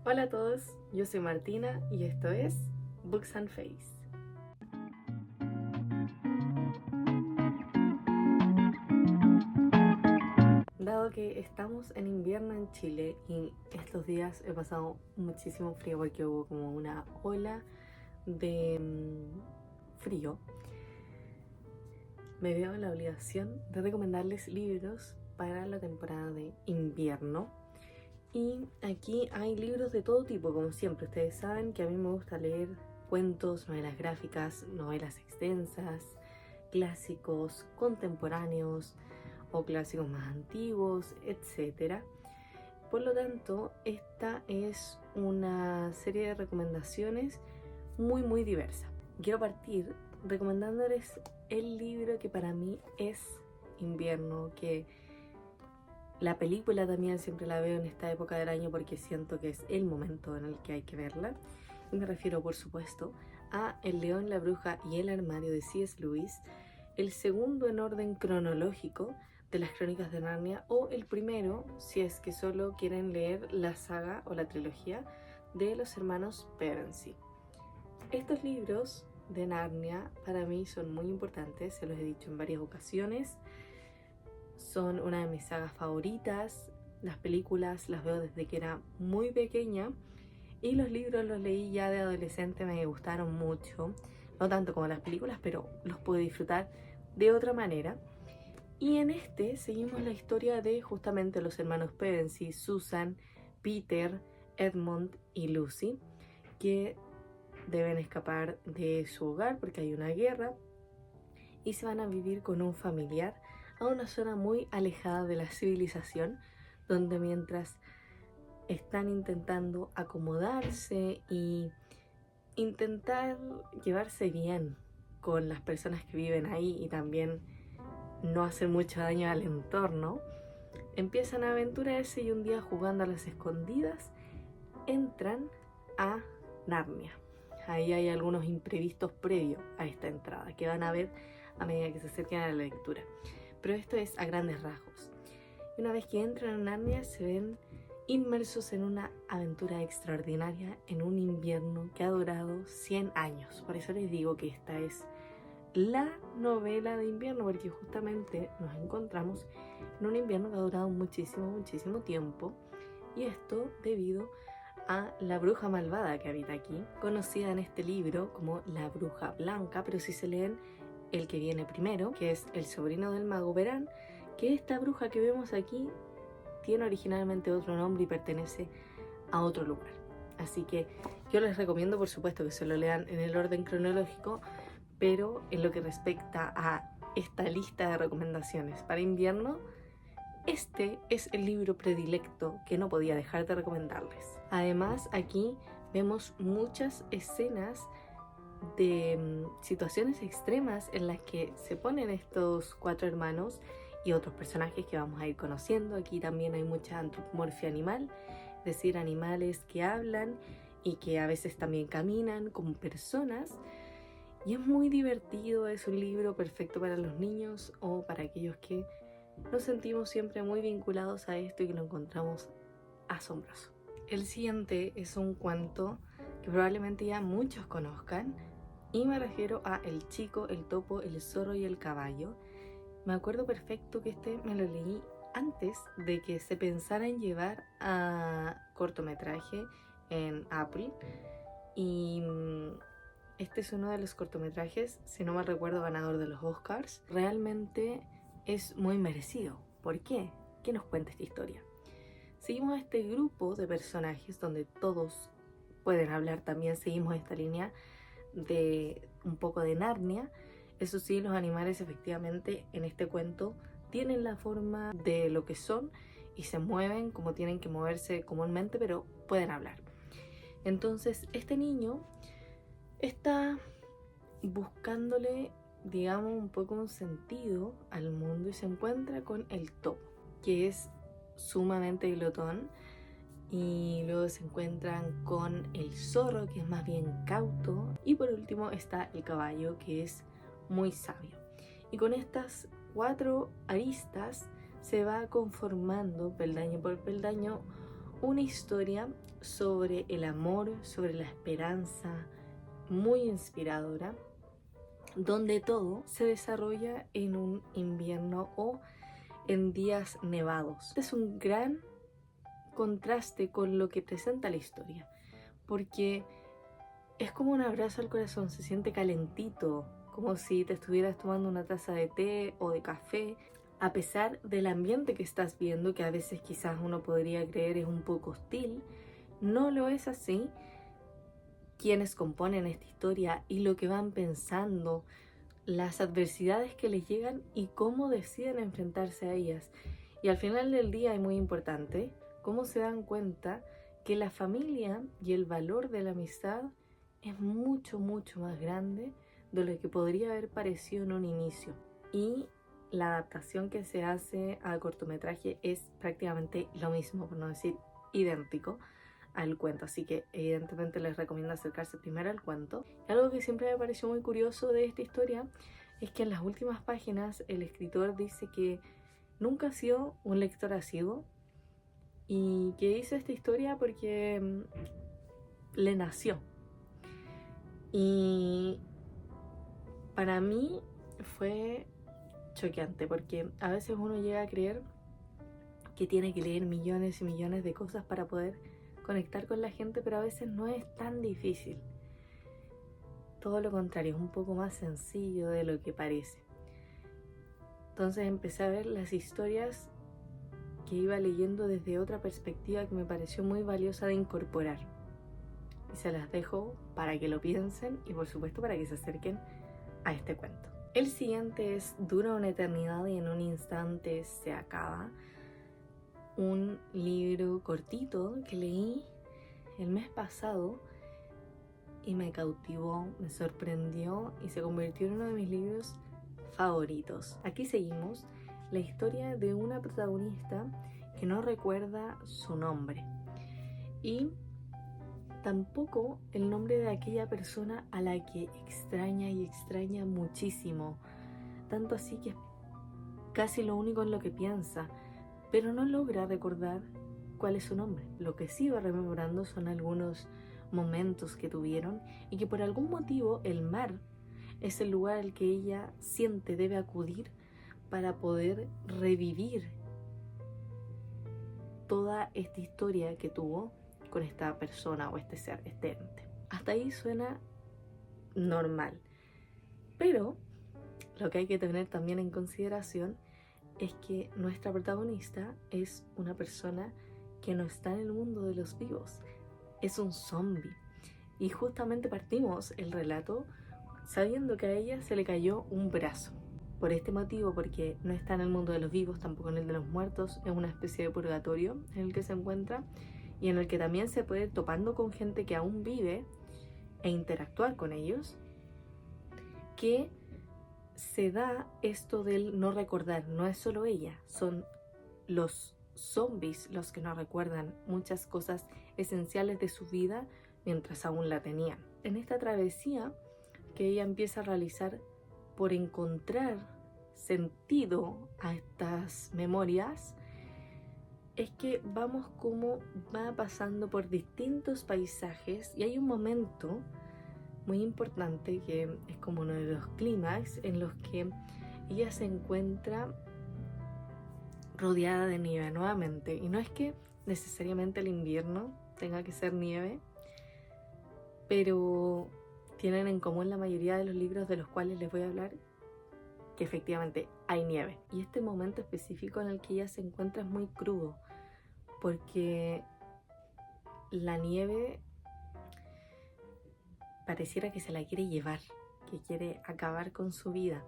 Hola a todos, yo soy Martina y esto es Books and Face. Dado que estamos en invierno en Chile y estos días he pasado muchísimo frío porque hubo como una ola de frío, me veo en la obligación de recomendarles libros para la temporada de invierno. Y aquí hay libros de todo tipo, como siempre. Ustedes saben que a mí me gusta leer cuentos, novelas gráficas, novelas extensas, clásicos, contemporáneos o clásicos más antiguos, etc. Por lo tanto, esta es una serie de recomendaciones muy diversa. Quiero partir recomendándoles el libro que para mí es invierno, que la película también siempre la veo en esta época del año porque siento que es el momento en el que hay que verla. Y me refiero, por supuesto, a El León, la Bruja y el Armario de C.S. Lewis, el segundo en orden cronológico de las Crónicas de Narnia, o el primero si es que solo quieren leer la saga o la trilogía de los hermanos Pevensie. Estos libros de Narnia para mí son muy importantes, se los he dicho en varias ocasiones. Son una de mis sagas favoritas. Las películas las veo desde que era muy pequeña y los libros los leí ya de adolescente, me gustaron mucho. No tanto como las películas, pero los pude disfrutar de otra manera. Y en este seguimos la historia de justamente los hermanos Pevensie, Susan, Peter, Edmund y Lucy, que deben escapar de su hogar porque hay una guerra y se van a vivir con un familiar a una zona muy alejada de la civilización, donde mientras están intentando acomodarse y intentar llevarse bien con las personas que viven ahí y también no hacer mucho daño al entorno, empiezan a aventurarse y un día, jugando a las escondidas, entran a Narnia. Ahí hay algunos imprevistos previos a esta entrada que van a ver a medida que se acerquen a la lectura, pero esto es a grandes rasgos. Y una vez que entran a Narnia, se ven inmersos en una aventura extraordinaria en un invierno que ha durado 100 años. Por eso les digo que esta es la novela de invierno, porque justamente nos encontramos en un invierno que ha durado muchísimo tiempo, y esto debido a la bruja malvada que habita aquí, conocida en este libro como la Bruja Blanca, pero si se leen el que viene primero, que es el sobrino del mago, verán que esta bruja que vemos aquí tiene originalmente otro nombre y pertenece a otro lugar. Así que yo les recomiendo, por supuesto, que se lo lean en el orden cronológico, pero en lo que respecta a esta lista de recomendaciones para invierno, este es el libro predilecto que no podía dejar de recomendarles. Además, aquí vemos muchas escenas de situaciones extremas en las que se ponen estos cuatro hermanos y otros personajes que vamos a ir conociendo. Aquí también hay mucha antropomorfia animal, es decir, animales que hablan y que a veces también caminan como personas. Y es muy divertido, es un libro perfecto para los niños o para aquellos que nos sentimos siempre muy vinculados a esto y que lo encontramos asombroso. El siguiente es un cuento que probablemente ya muchos conozcan, y me refiero a El chico, el topo, el zorro y el caballo. Me acuerdo perfecto que este me lo leí antes de que se pensara en llevar a cortometraje en Apple, y este es uno de los cortometrajes, si no mal recuerdo, ganador de los Oscars. Realmente es muy merecido. ¿Por qué? ¿Qué nos cuenta esta historia? Seguimos este grupo de personajes donde todos pueden hablar también, seguimos esta línea de un poco de Narnia. Eso sí, los animales efectivamente en este cuento tienen la forma de lo que son y se mueven como tienen que moverse comúnmente, pero pueden hablar. Entonces este niño está buscándole, digamos, un poco un sentido al mundo y se encuentra con el topo, que es sumamente glotón, y luego se encuentran con el zorro, que es más bien cauto, y por último está el caballo, que es muy sabio. Y con estas cuatro aristas se va conformando peldaño por peldaño una historia sobre el amor, sobre la esperanza, muy inspiradora, donde todo se desarrolla en un invierno o en días nevados. Es un gran contraste con lo que presenta la historia, porque es como un abrazo al corazón, se siente calentito, como si te estuvieras tomando una taza de té o de café, a pesar del ambiente que estás viendo, que a veces quizás uno podría creer es un poco hostil. No lo es así. Quienes componen esta historia y lo que van pensando, las adversidades que les llegan y cómo deciden enfrentarse a ellas. Y al final del día es muy importante cómo se dan cuenta que la familia y el valor de la amistad es mucho, mucho más grande de lo que podría haber parecido en un inicio. Y la adaptación que se hace al cortometraje es prácticamente lo mismo, por no decir idéntico al cuento, así que evidentemente les recomiendo acercarse primero al cuento. Algo que siempre me pareció muy curioso de esta historia es que en las últimas páginas el escritor dice que nunca ha sido un lector asiduo y que hizo esta historia porque le nació. Y para mí fue choqueante, porque a veces uno llega a creer que tiene que leer millones y millones de cosas para poder conectar con la gente, pero a veces no es tan difícil. Todo lo contrario, es un poco más sencillo de lo que parece. Entonces empecé a ver las historias que iba leyendo desde otra perspectiva que me pareció muy valiosa de incorporar. Y se las dejo para que lo piensen y por supuesto para que se acerquen a este cuento. El siguiente es Dura una eternidad y en un instante se acaba. Un libro cortito que leí el mes pasado y me cautivó, me sorprendió y se convirtió en uno de mis libros favoritos. Aquí seguimos la historia de una protagonista que no recuerda su nombre y tampoco el nombre de aquella persona a la que extraña y extraña muchísimo, tanto así que es casi lo único en lo que piensa, pero no logra recordar cuál es su nombre. Lo que sí va rememorando son algunos momentos que tuvieron y que por algún motivo el mar es el lugar al que ella siente debe acudir para poder revivir toda esta historia que tuvo con esta persona o este ser, este ente. Hasta ahí suena normal, pero lo que hay que tener también en consideración es que nuestra protagonista es una persona que no está en el mundo de los vivos, es un zombie. Y justamente partimos el relato sabiendo que a ella se le cayó un brazo. Por este motivo, porque no está en el mundo de los vivos, tampoco en el de los muertos, es una especie de purgatorio en el que se encuentra y en el que también se puede ir topando con gente que aún vive e interactuar con ellos, que se da esto del no recordar. No es solo ella, son los zombies los que no recuerdan muchas cosas esenciales de su vida mientras aún la tenían. En esta travesía que ella empieza a realizar por encontrar sentido a estas memorias, es que vamos como va pasando por distintos paisajes y hay un momento muy importante que es como uno de los clímax en los que ella se encuentra rodeada de nieve nuevamente. Y no es que necesariamente el invierno tenga que ser nieve, pero tienen en común la mayoría de los libros de los cuales les voy a hablar que efectivamente hay nieve. Y este momento específico en el que ella se encuentra es muy crudo, porque la nieve pareciera que se la quiere llevar, que quiere acabar con su vida.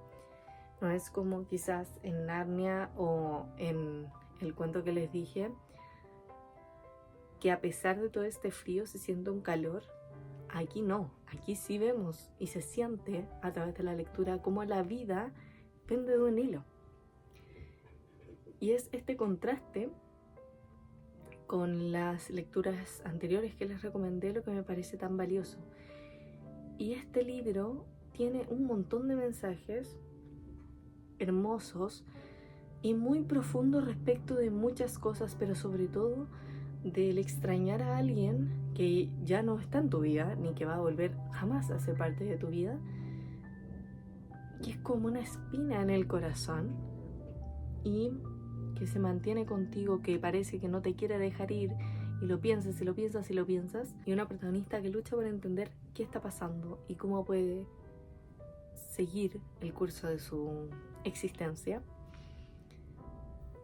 No es como quizás en Narnia o en el cuento que les dije, que a pesar de todo este frío se siente un calor. Aquí no, aquí sí vemos y se siente a través de la lectura cómo la vida pende de un hilo. Y es este contraste con las lecturas anteriores que les recomendé lo que me parece tan valioso. Y este libro tiene un montón de mensajes hermosos y muy profundos respecto de muchas cosas, pero sobre todo del extrañar a alguien que ya no está en tu vida, ni que va a volver jamás a ser parte de tu vida, que es como una espina en el corazón y que se mantiene contigo, que parece que no te quiere dejar ir, y lo piensas y lo piensas y lo piensas, y una protagonista que lucha por entender qué está pasando y cómo puede seguir el curso de su existencia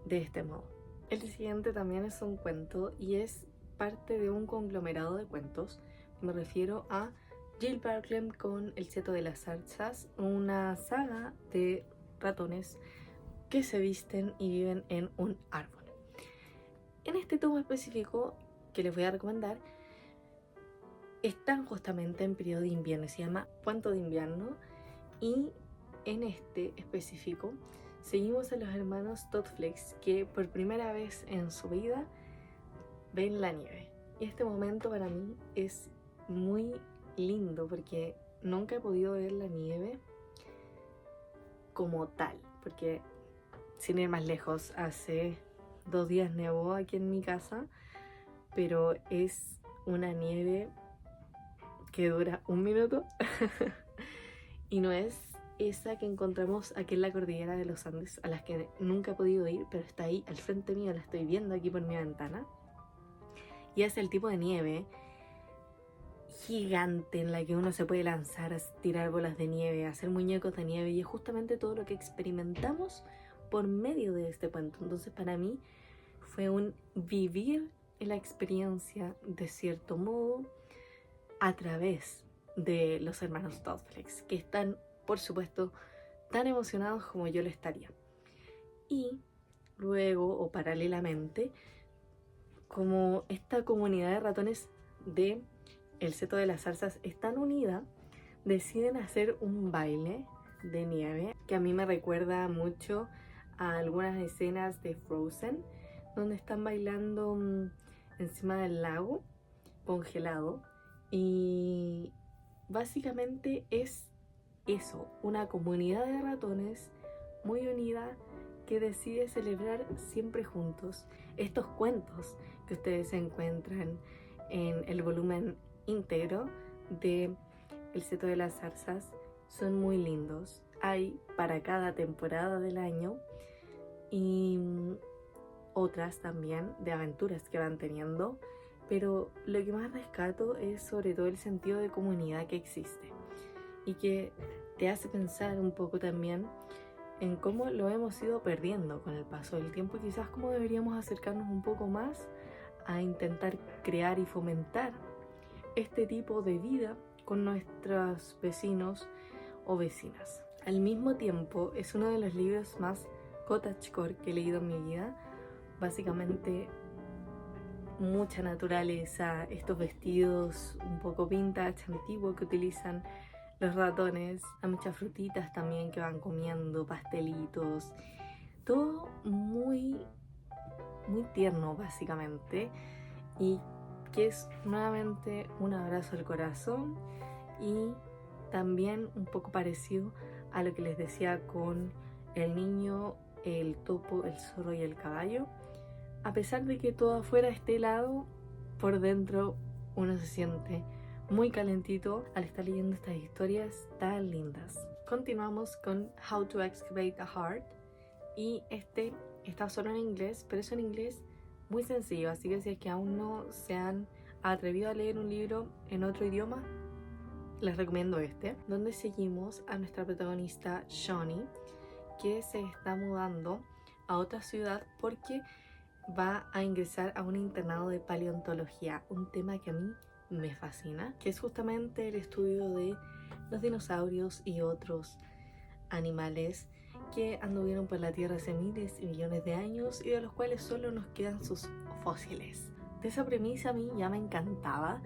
de este modo. El siguiente también es un cuento y es parte de un conglomerado de cuentos. Me refiero a Jill Barclay con El seto de las zarzas, una saga de ratones que se visten y viven en un árbol. En este tomo específico que les voy a recomendar, están justamente en periodo de invierno, se llama Cuento de invierno, y en este específico seguimos a los hermanos Toddflex que por primera vez en su vida ven la nieve. Y este momento para mí es muy lindo porque nunca he podido ver la nieve como tal, porque sin ir más lejos, hace 2 días nevó aquí en mi casa, pero es una nieve que dura 1 minuto y no es esa que encontramos aquí en la cordillera de los Andes, a las que nunca he podido ir, pero está ahí al frente mío, la estoy viendo aquí por mi ventana. Y es el tipo de nieve gigante en la que uno se puede lanzar a tirar bolas de nieve, a hacer muñecos de nieve, y es justamente todo lo que experimentamos por medio de este cuento. Entonces para mí fue un vivir la experiencia de cierto modo a través de los hermanos Toddflex, que están, por supuesto, tan emocionados como yo lo estaría. Y luego, o paralelamente, como esta comunidad de ratones de El seto de las zarzas es tan unida, deciden hacer un baile de nieve que a mí me recuerda mucho a algunas escenas de Frozen, donde están bailando encima del lago congelado, y básicamente es eso, una comunidad de ratones muy unida que decide celebrar siempre juntos estos cuentos que ustedes encuentran en el volumen íntegro de El seto de las zarzas. Son muy lindos, hay para cada temporada del año, y otras también de aventuras que van teniendo, pero lo que más rescato es sobre todo el sentido de comunidad que existe y que te hace pensar un poco también en cómo lo hemos ido perdiendo con el paso del tiempo, y quizás cómo deberíamos acercarnos un poco más a intentar crear y fomentar este tipo de vida con nuestros vecinos o vecinas. Al mismo tiempo es uno de los libros más cottagecore que he leído en mi vida. Básicamente mucha naturaleza, estos vestidos un poco vintage, antiguo que utilizan los ratones, hay muchas frutitas también que van comiendo, pastelitos, todo muy tierno básicamente, y que es nuevamente un abrazo al corazón, y también un poco parecido a lo que les decía con el niño, el topo, el zorro y el caballo. A pesar de que todo afuera esté helado, por dentro uno se siente muy calentito al estar leyendo estas historias tan lindas. Continuamos con How to Excavate a Heart, y este está solo en inglés, pero es un inglés muy sencillo, así que si es que aún no se han atrevido a leer un libro en otro idioma, les recomiendo este, donde seguimos a nuestra protagonista Shawnee, que se está mudando a otra ciudad porque va a ingresar a un internado de paleontología, un tema que a mí me fascina, que es justamente el estudio de los dinosaurios y otros animales que anduvieron por la Tierra hace miles y millones de años y de los cuales solo nos quedan sus fósiles. De esa premisa a mí ya me encantaba,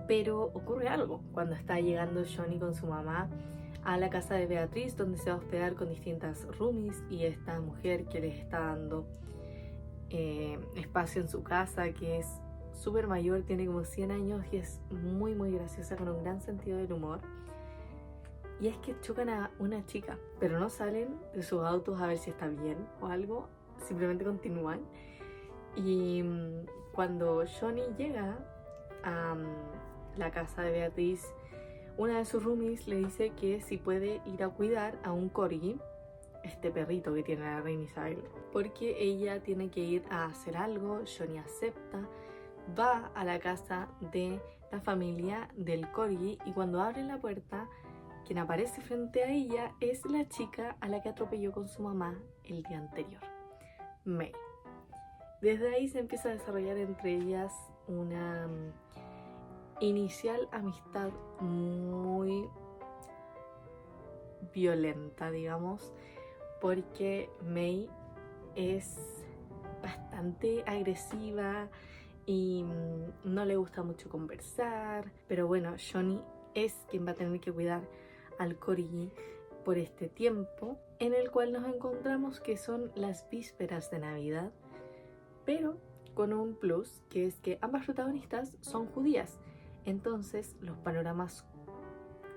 pero ocurre algo cuando está llegando Johnny con su mamá a la casa de Beatriz, donde se va a hospedar con distintas roomies, y esta mujer que les está dando espacio en su casa, que es súper mayor, tiene como 100 años y es muy graciosa, con un gran sentido del humor. Y es que chocan a una chica, pero no salen de sus autos a ver si está bien o algo, simplemente continúan. Y cuando Johnny llega a la casa de Beatriz, una de sus roomies le dice que si puede ir a cuidar a un corgi, este perrito que tiene la reina Isabel, porque ella tiene que ir a hacer algo. Johnny acepta, va a la casa de la familia del corgi y cuando abre la puerta, quien aparece frente a ella es la chica a la que atropelló con su mamá el día anterior, May. Desde ahí se empieza a desarrollar entre ellas una inicial amistad muy violenta, digamos, porque May es bastante agresiva y no le gusta mucho conversar, pero bueno, Johnny es quien va a tener que cuidar al corgi por este tiempo, en el cual nos encontramos que son las vísperas de Navidad, pero con un plus, que es que ambas protagonistas son judías. Entonces los panoramas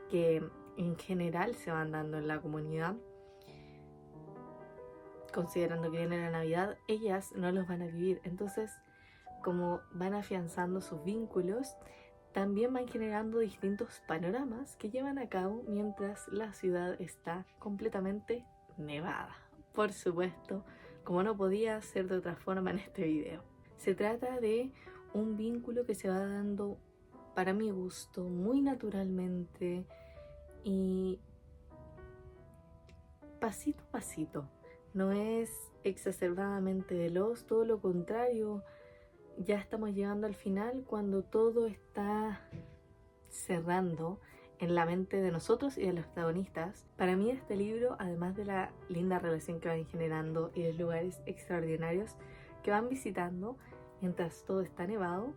que en general se van dando en la comunidad, considerando que viene la Navidad, ellas no los van a vivir. Entonces, como van afianzando sus vínculos, también van generando distintos panoramas que llevan a cabo mientras la ciudad está completamente nevada. Por supuesto, como no podía ser de otra forma en este video. Se trata de un vínculo que se va dando, para mi gusto, muy naturalmente y pasito a pasito. No es exacerbadamente veloz, todo lo contrario. Ya estamos llegando al final cuando todo está cerrando en la mente de nosotros y de los protagonistas. Para mí este libro, además de la linda relación que van generando y de lugares extraordinarios que van visitando mientras todo está nevado,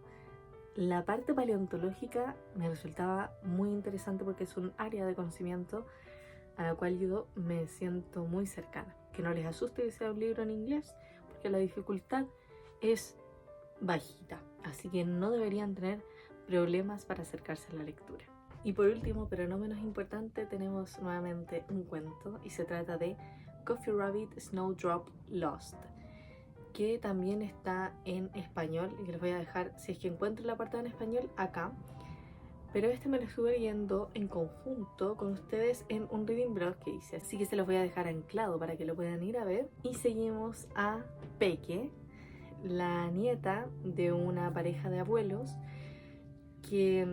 la parte paleontológica me resultaba muy interesante porque es un área de conocimiento a la cual yo me siento muy cercana. Que no les asuste que sea un libro en inglés, porque la dificultad es bajita, así que no deberían tener problemas para acercarse a la lectura. Y por último, pero no menos importante, tenemos nuevamente un cuento y se trata de Coffee Rabbit Snowdrop Lost, que también está en español y que les voy a dejar, si es que encuentro la parte en español, acá. Pero este me lo estuve leyendo en conjunto con ustedes en un reading blog que hice, así que se los voy a dejar anclado para que lo puedan ir a ver. Y seguimos a Peque, la nieta de una pareja de abuelos que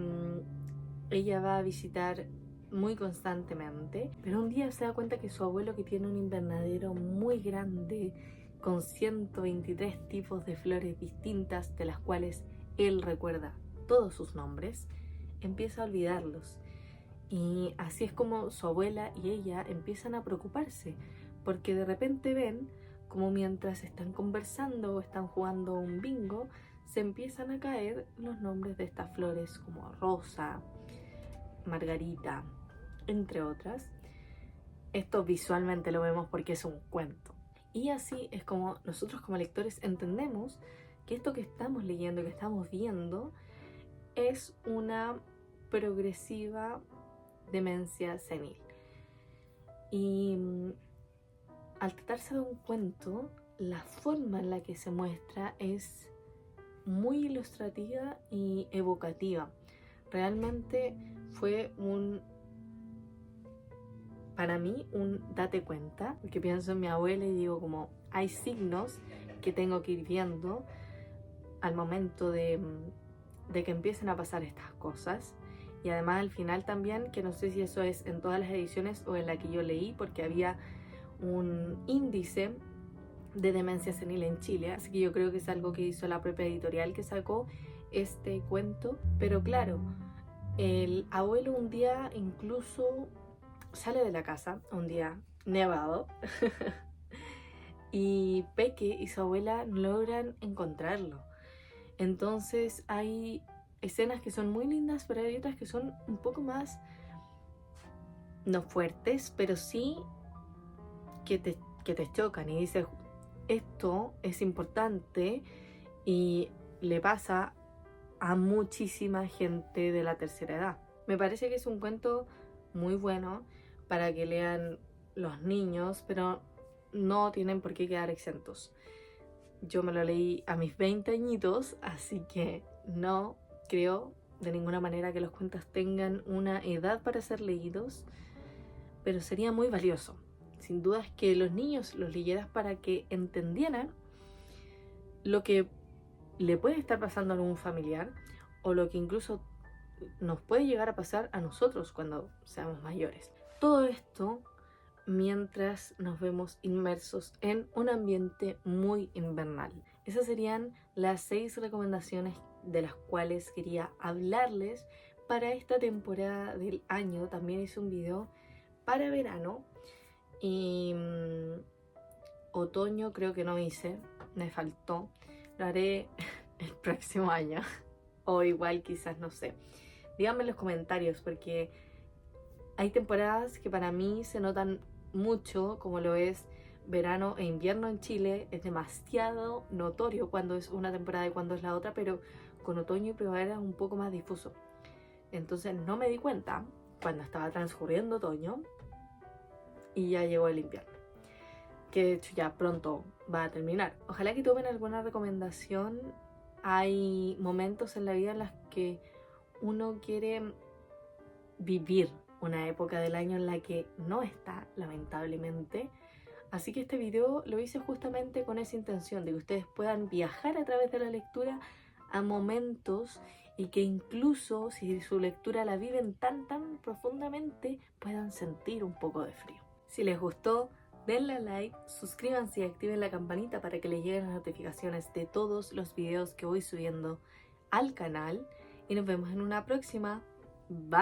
ella va a visitar muy constantemente, pero un día se da cuenta que su abuelo, que tiene un invernadero muy grande con 123 tipos de flores distintas, de las cuales él recuerda todos sus nombres, empieza a olvidarlos. Y así es como su abuela y ella empiezan a preocuparse, porque de repente ven como mientras están conversando o están jugando un bingo, se empiezan a caer los nombres de estas flores como Rosa, Margarita, entre otras. Esto visualmente lo vemos porque es un cuento. Y así es como nosotros como lectores entendemos que esto que estamos leyendo, que estamos viendo, es una progresiva demencia senil. Y al tratarse de un cuento, la forma en la que se muestra es muy ilustrativa y evocativa. Realmente fue para mí un date cuenta, porque pienso en mi abuela y digo como hay signos que tengo que ir viendo al momento de que empiecen a pasar estas cosas. Y además al final también, que no sé si eso es en todas las ediciones o en la que yo leí, porque había un índice de demencia senil en Chile, así que yo creo que es algo que hizo la propia editorial que sacó este cuento. Pero claro, el abuelo un día incluso sale de la casa, un día nevado, y Peque y su abuela logran encontrarlo. Entonces hay escenas que son muy lindas, pero hay otras que son un poco más, no fuertes, pero sí que te chocan y dices, esto es importante y le pasa a muchísima gente de la tercera edad. Me parece que es un cuento muy bueno para que lean los niños, pero no tienen por qué quedar exentos. yo me lo leí a mis 20 añitos, así que no creo de ninguna manera que los cuentos tengan una edad para ser leídos, pero sería muy valioso. Sin duda es que los niños los leyeras para que entendieran lo que le puede estar pasando a algún familiar o lo que incluso nos puede llegar a pasar a nosotros cuando seamos mayores. Todo esto mientras nos vemos inmersos en un ambiente muy invernal. Esas serían las 6 recomendaciones de las cuales quería hablarles para esta temporada del año. También hice un video para verano y otoño creo que no hice, me faltó. Lo haré el próximo año o igual quizás, no sé. Díganme en los comentarios porque hay temporadas que para mí se notan mucho, como lo es verano e invierno en Chile. Es demasiado notorio cuando es una temporada y cuando es la otra, pero con otoño y primavera es un poco más difuso. Entonces no me di cuenta cuando estaba transcurriendo otoño y ya llegó el invierno, que de hecho ya pronto va a terminar. Ojalá que tomen alguna recomendación. Hay momentos en la vida en los que uno quiere vivir una época del año en la que no está, lamentablemente. Así que este video lo hice justamente con esa intención, de que ustedes puedan viajar a través de la lectura a momentos y que incluso si su lectura la viven tan profundamente, puedan sentir un poco de frío. Si les gustó, denle a like, suscríbanse y activen la campanita para que les lleguen las notificaciones de todos los videos que voy subiendo al canal. Y nos vemos en una próxima. Bye.